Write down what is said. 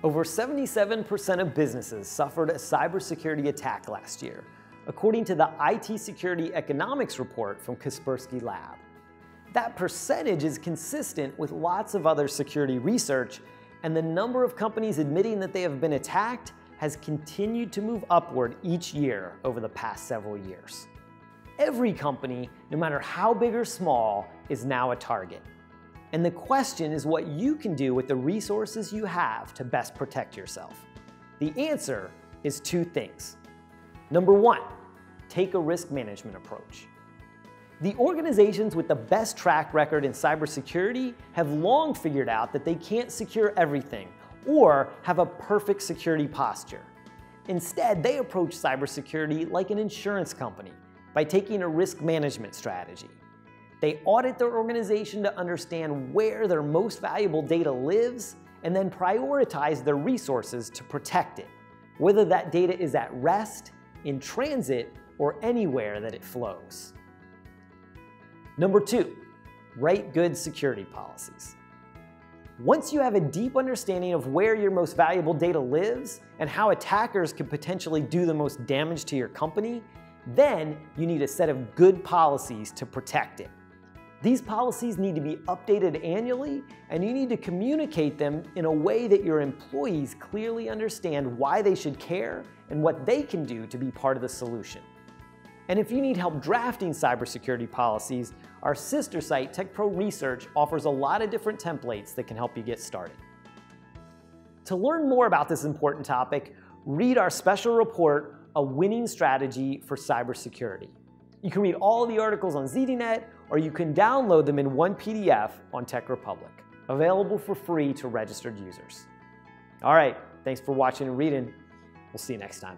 Over 77% of businesses suffered a cybersecurity attack last year, according to the IT Security Economics report from Kaspersky Lab. That percentage is consistent with lots of other security research, and the number of companies admitting that they have been attacked has continued to move upward each year over the past several years. Every company, no matter how big or small, is now a target. And the question is what you can do with the resources you have to best protect yourself. The answer is two things. Number one, take a risk management approach. The organizations with the best track record in cybersecurity have long figured out that they can't secure everything or have a perfect security posture. Instead, they approach cybersecurity like an insurance company by taking a risk management strategy. They audit their organization to understand where their most valuable data lives and then prioritize their resources to protect it, whether that data is at rest, in transit, or anywhere that it flows. Number two, write good security policies. Once you have a deep understanding of where your most valuable data lives and how attackers can potentially do the most damage to your company, then you need a set of good policies to protect it. These policies need to be updated annually, and you need to communicate them in a way that your employees clearly understand why they should care and what they can do to be part of the solution. And if you need help drafting cybersecurity policies, our sister site, TechPro Research, offers a lot of different templates that can help you get started. To learn more about this important topic, read our special report, A Winning Strategy for Cybersecurity. You can read all of the articles on ZDNet, or you can download them in one PDF on Tech Republic, available for free to registered users. All right, thanks for watching and reading. We'll see you next time.